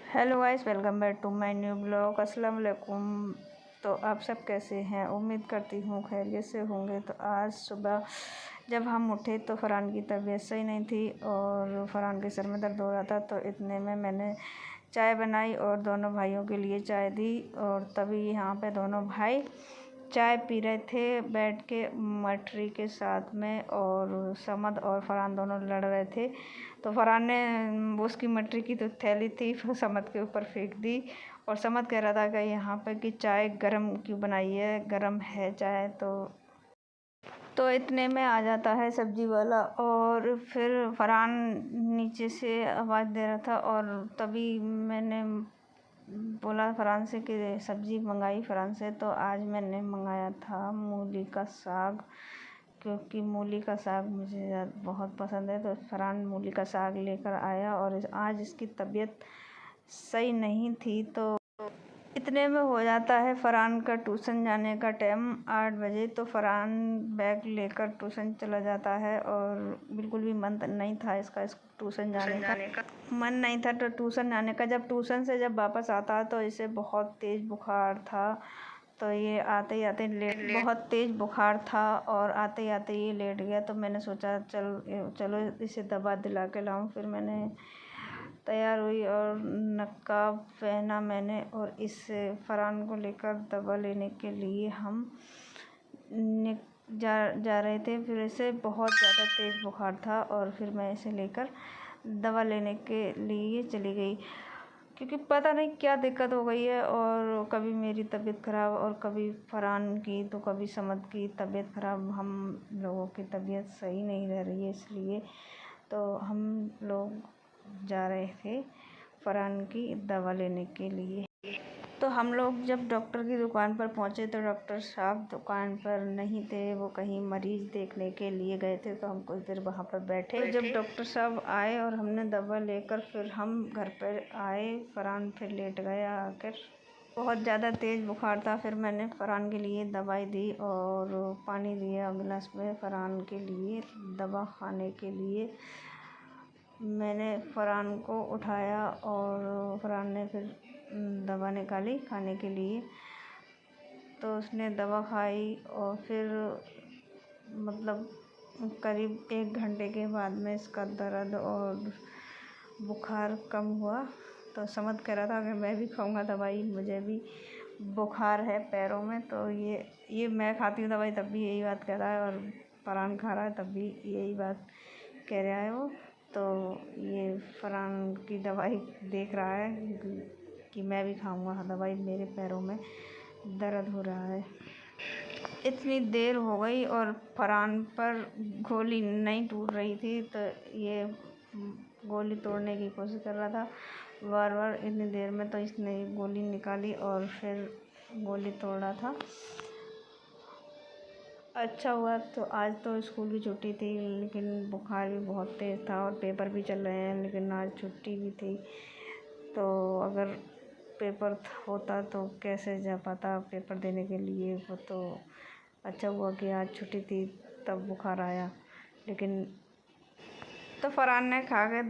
Hello guys, welcome back to my new blog. अस्सलाम वालेकुम। तो आप सब कैसे हैं? उम्मीद करती हूँ खैरियत से होंगे। तो आज सुबह जब हम उठे तो फ़रहान की तबीयत सही नहीं थी और फ़रहान के सर में दर्द हो रहा था। तो इतने में मैंने चाय बनाई और दोनों भाइयों के लिए चाय दी। और तभी यहाँ पे दोनों भाई चाय पी रहे थे बैठ के मटरी के साथ में, और समद और फ़रहान दोनों लड़ रहे थे। तो फ़रहान ने उसकी मटरी की तो थैली थी समद के ऊपर फेंक दी, और समद कह रहा था कि यहाँ पे कि चाय गरम क्यों बनाई है, गरम है चाय। तो इतने में आ जाता है सब्जी वाला, और फिर फ़रहान नीचे से आवाज़ दे रहा था, और तभी मैंने बोला फ़रहान से कि सब्ज़ी मंगाई फ़रहान से। तो आज मैंने मंगाया था मूली का साग, क्योंकि मूली का साग मुझे बहुत पसंद है। तो फ़रहान मूली का साग लेकर आया, और आज इसकी तबीयत सही नहीं थी। तो इतने में हो जाता है फ़रहान का ट्यूशन जाने का टाइम 8 बजे। तो फ़रहान बैग लेकर ट्यूशन चला जाता है, और बिल्कुल भी मन नहीं था इसका ट्यूशन जाने का मन नहीं था। तो ट्यूशन जाने का जब ट्यूशन से वापस आता तो इसे बहुत तेज़ बुखार था। तो ये आते ही आते बहुत तेज़ बुखार था, और आते ही आते ये लेट गया। तो मैंने सोचा चलो इसे दवा दिला के लाऊं। फिर मैंने तैयार हुई और नकाब पहना मैंने, और इस फ़रहान को लेकर दवा लेने के लिए हम जा रहे थे। फिर इसे बहुत ज़्यादा तेज़ बुखार था, और फिर मैं इसे लेकर दवा लेने के लिए चली गई, क्योंकि पता नहीं क्या दिक्कत हो गई है। और कभी मेरी तबीयत ख़राब, और कभी फ़रहान की, तो कभी समद की तबीयत ख़राब। हम लोगों की तबीयत सही नहीं रह रही है, इसलिए तो हम लोग जा रहे थे फ़रहान की दवा लेने के लिए। तो हम लोग जब डॉक्टर की दुकान पर पहुंचे तो डॉक्टर साहब दुकान पर नहीं थे, वो कहीं मरीज़ देखने के लिए गए थे। तो हम कुछ देर वहां पर बैठे। जब डॉक्टर साहब आए और हमने दवा लेकर फिर हम घर पर आए, फ़रहान फिर लेट गया आकर। बहुत ज़्यादा तेज़ बुखार था। फिर मैंने फ़रहान के लिए दवाई दी और पानी दिया गिलास में फ़रहान के लिए दवा खाने के लिए। मैंने फ़रहान को उठाया और फ़रहान ने फिर दवा निकाली खाने के लिए। तो उसने दवा खाई, और फिर मतलब करीब 1 घंटे के बाद में इसका दर्द और बुखार कम हुआ। तो समद कह रहा था कि मैं भी खाऊंगा दवाई, मुझे भी बुखार है पैरों में। तो ये मैं खाती हूँ दवाई तब भी यही बात कह रहा है, और फ़रहान खा रहा है तब भी यही बात कह रहा है वो। तो ये फ़रहान की दवाई देख रहा है कि मैं भी खाऊंगा दवाई, मेरे पैरों में दर्द हो रहा है। इतनी देर हो गई और फ़रहान पर गोली नहीं टूट रही थी। तो ये गोली तोड़ने की कोशिश कर रहा था बार बार। इतनी देर में तो इसने गोली निकाली और फिर गोली तोड़ा था। अच्छा हुआ तो आज तो स्कूल की छुट्टी थी, लेकिन बुखार भी बहुत तेज़ था और पेपर भी चल रहे हैं, लेकिन आज छुट्टी भी थी। तो अगर पेपर होता तो कैसे जा पाता पेपर देने के लिए। वो तो अच्छा हुआ कि आज छुट्टी थी, तब बुखार आया। लेकिन तो फ़रहान ने खा के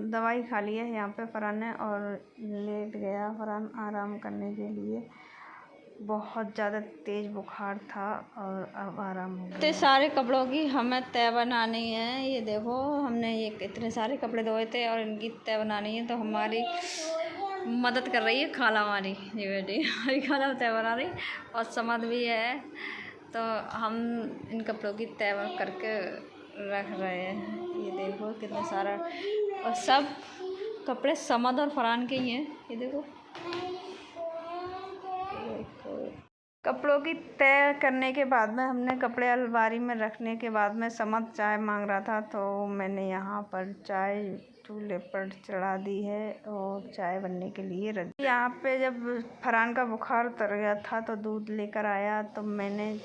दवाई खा ली है यहाँ पे फ़रहान ने, और लेट गया फ़रहान आराम करने के लिए। बहुत ज़्यादा तेज़ बुखार था और अब आराम हो गया। इतने सारे कपड़ों की हमें तय बनानी है। ये देखो, हमने ये इतने सारे कपड़े धोए थे और इनकी तय बनानी है। तो हमारी मदद कर रही है खाला हमारी, ये बेटी हमारी खाला तय बना रही, और समद भी है। तो हम इन कपड़ों की तय करके रख रहे हैं। ये देखो कितना सारा, और सब कपड़े समद और फ़रहान के ही हैं। ये देखो कपड़ों की तय करने के बाद में हमने कपड़े अलमारी में रखने के बाद में समद चाय मांग रहा था। तो मैंने यहाँ पर चाय चूल्हे पर चढ़ा दी है और चाय बनने के लिए रख दी। यहाँ पे जब फ़रहान का बुखार उतर गया था तो दूध लेकर आया, तो मैंने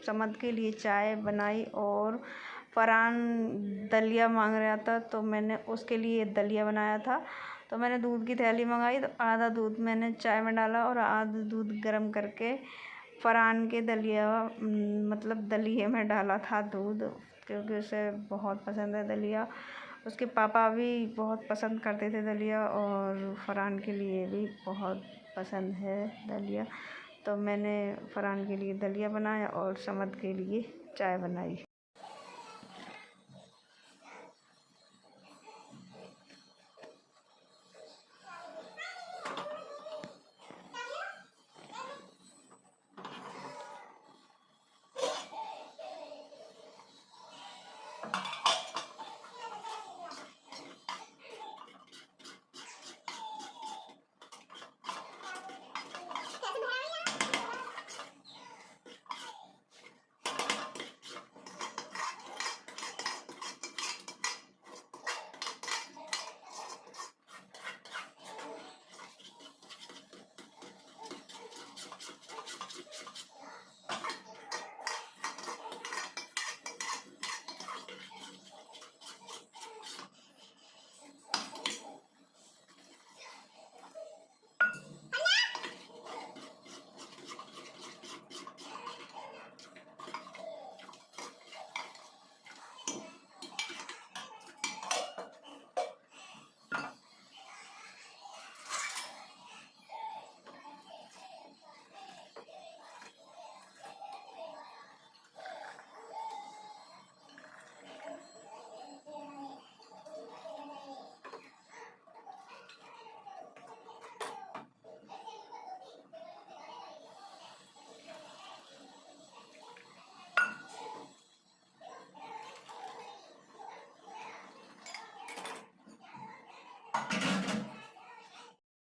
समद के लिए चाय बनाई, और फ़रहान दलिया मांग रहा था तो मैंने उसके लिए दलिया बनाया था। तो मैंने दूध की थैली मंगाई, तो आधा दूध मैंने चाय में डाला और आधा दूध गर्म करके फ़रहान के दलिए में डाला था दूध, क्योंकि उसे बहुत पसंद है दलिया। उसके पापा भी बहुत पसंद करते थे दलिया, और फरहान के लिए भी बहुत पसंद है दलिया। तो मैंने फरहान के लिए दलिया बनाया और समद के लिए चाय बनाई।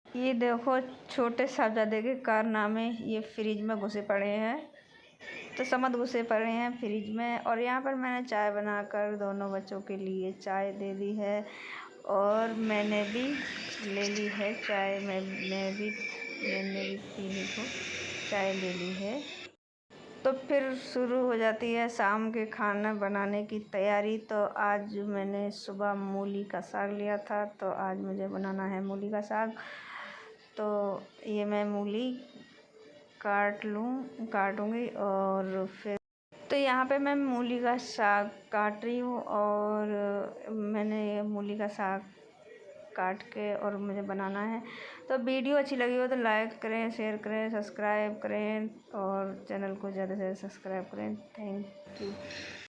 ये देखो छोटे साहबजादे के कारनामे, ये फ्रिज में घुसे पड़े हैं। तो समद घुसे पड़े हैं फ्रिज में। और यहाँ पर मैंने चाय बनाकर दोनों बच्चों के लिए चाय दे दी है, और मैंने भी ले ली है चाय। मैंने भी पीने को चाय ले ली है। तो फिर शुरू हो जाती है शाम के खाना बनाने की तैयारी। तो आज मैंने सुबह मूली का साग लिया था, तो आज मुझे बनाना है मूली का साग। तो ये मैं मूली काटूँगी और फिर तो यहाँ पे मैं मूली का साग काट रही हूँ, और मैंने ये मूली का साग काट के और मुझे बनाना है। तो वीडियो अच्छी लगी हो तो लाइक करें, शेयर करें, सब्सक्राइब करें, और चैनल को ज़्यादा से ज़्यादा सब्सक्राइब करें। Thank you.